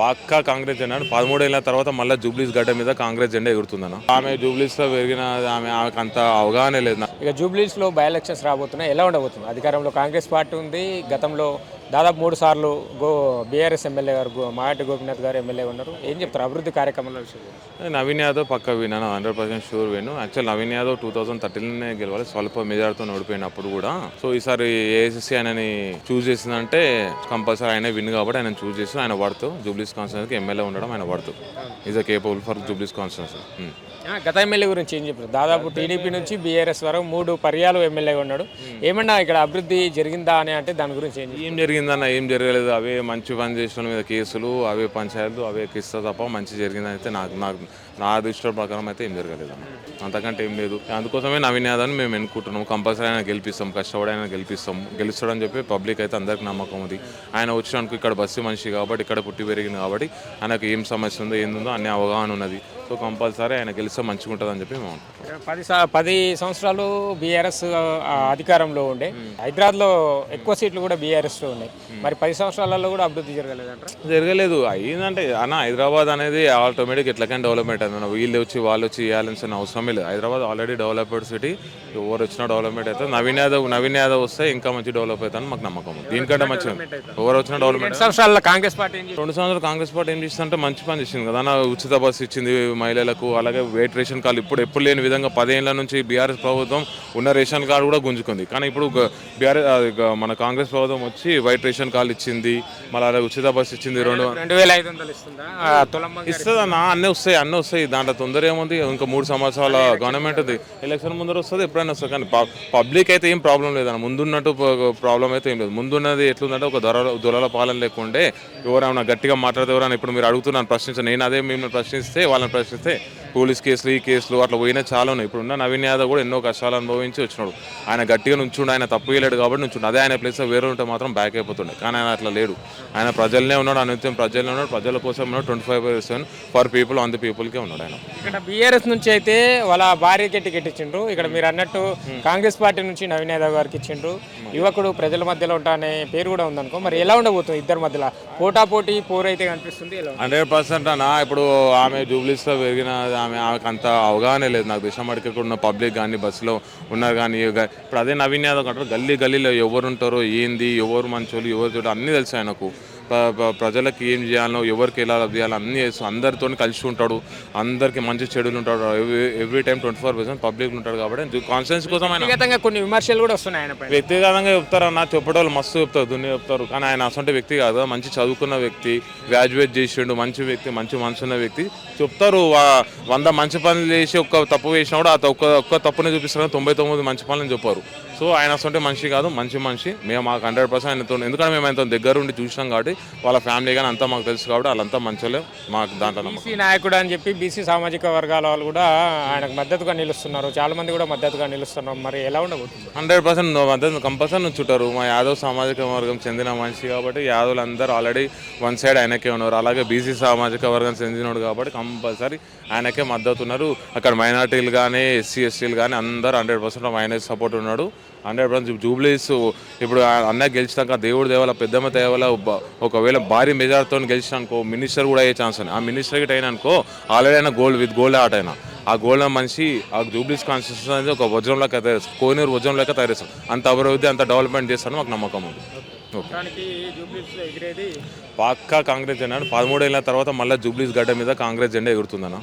పక్కా కాంగ్రెస్ జెండా 13 ఏళ్ల తర్వాత మళ్ళీ జూబ్లీస్ గడ్డ మీద కాంగ్రెస్ జెండా ఎగురుతుందన్న. ఆమె జూబ్లీస్లో పెరిగిన ఆమెకు అంత అవగాహన లేదు. ఇక జూబ్లీస్లో బై ఎలక్షన్స్ రాబోతున్నాయి. ఎలా ఉండబోతుంది? అధికారంలో కాంగ్రెస్ పార్టీ ఉంది. గతంలో దాదాపు 3 సార్లు బీఆర్ఎస్ ఎమ్మెల్యే గారు మాగంటి గోపీనాథ్ గారు ఎమ్మెల్యే ఉన్నారు. ఏం చెప్తారు అభివృద్ధి కార్యక్రమాల విషయంలో? నవీన్ యాదవ్ పక్క విన్నాను, 100% షూర్ విను. యాక్చువల్ నవీన్ యాదవ్ 2013లోనే గెలవాలి, స్వల్ప మెజార్టీతో ఓడిపోయినప్పుడు కూడా. సో ఈసారి ఏఐసిసి ఆయనని చూస్ చేసిందంటే కంపల్సరీ ఆయన విన్ కాబట్టి ఆయన చూస్ చేసి ఆయన పడుతూ జూబ్లీస్ కాన్స్టిట్యూన్సీకి ఎమ్మెల్యే ఉండడం ఆయన పడుతూ is a capable for Jubilees constituency. గత ఎమ్మెల్యే గురించి ఏం చెప్పారు? దాదాపు టీడీపీ నుంచి బీఆర్ఎస్ వరకు 3 పర్యాలు ఎమ్మెల్యేగా ఉన్నాడు. ఏమన్నా ఇక్కడ అభివృద్ధి జరిగిందా అని అంటే దాని గురించి ఏం జరిగిందన్న? ఏం జరగలేదు. అవే మంచి పని చేసిన మీద కేసులు, అవే పంచాయతీలు, అవే కిస్తా తప్ప మంచి జరిగిందని అయితే నా దృష్టి ప్రకారం అయితే ఏం జరగలేదు అన్న. అంతకంటే ఏం లేదు. అందుకోసమే నవీన్ యాదవ్ని మేము ఎన్నుకుంటున్నాం. కంపల్సరీ ఆయన గెలిపిస్తాం, కష్టపడి ఆయన గెలుస్తాడని చెప్పి పబ్లిక్ అయితే అందరికి నమ్మకం ఉంది. ఆయన వచ్చినానికి ఇక్కడ బస్సు మనిషి కాబట్టి, ఇక్కడ పుట్టి పెరిగింది కాబట్టి ఆయనకు ఏం సమస్య ఉందో ఏందో అన్ని అవగాహన ఉన్నది. సో కంపల్సరీ ఆయన గెలిస్తే మంచిగా ఉంటుంది అని చెప్పి మేము అనుకుంటున్నాం. 10 సంవత్సరాలు బీఆర్ఎస్ అధికారంలో ఉండే, హైదరాబాద్లో ఎక్కువ సీట్లు కూడా బీఆర్ఎస్లో ఉన్నాయి. మరి 10 సంవత్సరాలలో కూడా అభివృద్ధి జరగలేదు. అయ్యిందంటే అన్న, హైదరాబాద్ అనేది ఆటోమేటిక్ ఎట్లకైనా డెవలప్మెంట్ అయింది. వీళ్ళు వచ్చి వాళ్ళు వచ్చి చేయాల్సిన అవసరమే లేదు. Hyderabad already developed city. ఎవరు వచ్చినా డెవలప్మెంట్ అవుతుంది. నవీన్ యాదవ్ వస్తే ఇంకా మంచి డెవలప్ అవుతుందని మాకు నమ్మకం ఉంది. దీనికంటే మంచిగా ఎవరు వచ్చినా డెవలప్మెంట్. 2 సంవత్సరాలు కాంగ్రెస్ పార్టీ కాంగ్రెస్ పార్టీ ఏం చేస్తుందంటే మంచి పని చేసింది కదా అన్న. ఉచిత బస్సు ఇచ్చింది మహిళలకు, అలాగే వెయిట్ రేషన్ కార్డు ఎప్పుడు లేని విధంగా 10 ఏళ్ల నుంచి బీఆర్ఎస్ ప్రభుత్వం ఉన్న రేషన్ కార్డు కూడా గుంజుకుంది. కానీ ఇప్పుడు మన కాంగ్రెస్ ప్రభుత్వం వచ్చి వైట్ రేషన్ కార్డు ఇచ్చింది, మళ్ళీ అలాగే ఉచిత బస్సు ఇచ్చింది. 2500 ఇస్తుంది అన్న. అన్నీ వస్తాయి. దాంట్లో తొందర ఏముంది? ఇంకా 3 సంవత్సరాల గవర్నమెంట్ ఉంది. ఎలక్షన్ ముందర వస్తుంది, ఎప్పుడైనా వస్తుంది. కానీ పబ్లిక్ అయితే ఏం ప్రాబ్లం లేదన్న. ముందున్నట్టు ప్రాబ్లం అయితే ఏం లేదు. ముందున్నది ఎట్లుందంటే ఒక దొరల పాలన లేకుండే. ఎవరైనా గట్టిగా మాట్లాడితే ఎవరైనా ఇప్పుడు మీరు అడుగుతున్నాను ప్రశ్నించాను, నేను అదే మిమ్మల్ని ప్రశ్నిస్తే వాళ్ళని ప్రశ్నిస్తే పోలీస్ కేసులు, ఈ కేసులు అట్లా పోయినా చాలా ఉన్నాయి. ఇప్పుడున్న నవీన్ యాదవ్ కూడా ఎన్నో కష్టాలు అనుభవించి వచ్చినాడు. ఆయన గట్టిగా నుంచుండు, ఆయన తప్పు చేయలేడు కాబట్టి నుంచుండు. అదే ఆయన ప్లేస్లో వేరే ఉంటే మాత్రం బ్యాక్ అయిపోతుండే. కానీ ఆయన అట్లా లేడు. ఆయన ప్రజలనే ఉన్నాడు, అనిత్యం ప్రజలనే ఉన్నాడు, ప్రజల కోసం ఉన్నాడు. 25% ఫర్ పీపుల్, ఆన్ ది పీపుల్కే ఉన్నాడు ఆయన. ఇక్కడ బీఆర్ఎస్ నుంచి అయితే వాళ్ళ భార్యకి టికెట్ ఇచ్చిండ్రు. ఇక్కడ మీరు అన్నట్టు కాంగ్రెస్ పార్టీ నుంచి నవీన్ యాదవ్ గారికి ఇచ్చిండ్రు. యువకుడు ప్రజల మధ్యలో ఉంటానే పేరు కూడా ఉందనుకో. మరి ఎలా ఉండబోతుంది ఇద్దరి మధ్యలో? పోటాపోటీ పోరైతే కనిపిస్తుంది. 100% అన్న. ఇప్పుడు ఆమె జూబ్లీస్లో పెరిగిన ఆమెకు అంత అవగాహన లేదు. నాకు దేశం అడిగి ఉన్న పబ్లిక్ కానీ బస్సులో ఉన్నారు కానీ ఇప్పుడు అదే నవీన్ యాదవ్ అంటారు. గల్లీలో ఎవరు ఉంటారో ఏంది, ఎవరు మంచోళ్ళు, ఎవరు చూడ అన్నీ తెలుసు ఆయనకు. ప్రజలకు ఏం చేయాలో, ఎవరికి ఎలా చేయాలో అన్నీ చేస్తూ అందరితో కలిసి ఉంటాడు. అందరికి మంచి చెడులు ఉంటాడు. ఎవ్రీ టైం 24% పబ్లిక్ ఉంటాడు కాబట్టి కాన్ఫిడెన్స్ కోసం వ్యక్తిగతంగా కొన్ని విమర్శలు కూడా వస్తున్నాయి ఆయన. వ్యక్తిగతంగా చెప్తారన్న, చెప్పేవాళ్ళు మస్తు చెప్తారు, దున్ని చెప్తారు. కానీ ఆయన అసలు వ్యక్తి కాదు. మంచి చదువుకున్న వ్యక్తి, గ్రాడ్యుయేట్ చేసిండు, మంచి వ్యక్తి, మంచి మనసు ఉన్న వ్యక్తి. చెప్తారు 100 మంచి పనులు చేసి ఒక్క తప్పు చేసినా కూడా ఒక్క తప్పునే చూపిస్తారు. 99 మంచి పనులని చెప్పారు. సో ఆయన అసలు మనిషి కాదు, మంచి మనిషి. మేము మాకు 100% ఆయనతో, ఎందుకంటే మేము ఆయనతో దగ్గర ఉండి చూసినాం కాబట్టి, వాళ్ళ ఫ్యామిలీ కానీ అంతా మాకు తెలుసు కాబట్టి వాళ్ళంతా మంచిగా మాకు దాంట్లో. బీసీ నాయకుడు అని చెప్పి బీసీ సామాజిక వర్గాల వాళ్ళు కూడా ఆయనకు మద్దతుగా నిలుస్తున్నారు. చాలా మంది కూడా మద్దతుగా నిలుస్తున్నారు. మరి ఎలా ఉండబోతుంది? 100% మద్దతు కంపల్సరీ నుంచుంటారు. మా యాదవ్ సామాజిక వర్గం చెందిన మనిషి కాబట్టి యాదవ్లు అందరూ ఆల్రెడీ వన్ సైడ్ ఆయనకే ఉన్నారు. అలాగే బీసీ సామాజిక వర్గం చెందినడు కాబట్టి కంపల్సరీ ఆయనకే మద్దతు ఉన్నారు. అక్కడ మైనార్టీలు కానీ, ఎస్సీ ఎస్టీలు కానీ అందరూ 100% ఆయన సపోర్ట్ ఉన్నాడు. 100% జూబ్లీస్ ఇప్పుడు అన్న గెలిచినాక దేవుడి దేవాల, పెద్దమ్మ దేవాల, ఒకవేళ భారీ మెజార్టీతో గెలిచినానుకో మినిస్టర్ కూడా అయ్యే ఛాన్స్ ఉంది. ఆ మినిస్టర్ గిట్ అయినానుకో ఆల్రెడీ అయినా గోల్డ్ ఆట అయినా ఆ గోల్డ్ మనిషి ఆ జూబ్లీస్ కాన్స్టిట్యూషన్ అనేది ఒక వజ్రంలోకి తయారు, కోనేరు వజ్రంలోకి తయారు చేస్తాం. అంత అభివృద్ధి, అంత డెవలప్మెంట్ చేస్తాను మాకు నమ్మకం ఉంది. ఎగిరేది పక్కా కాంగ్రెస్ జెండా 13 ఏళ్ల తర్వాత మళ్ళీ జూబ్లీస్ గడ్డ మీద కాంగ్రెస్ జెండా ఎగురుతుందన్న.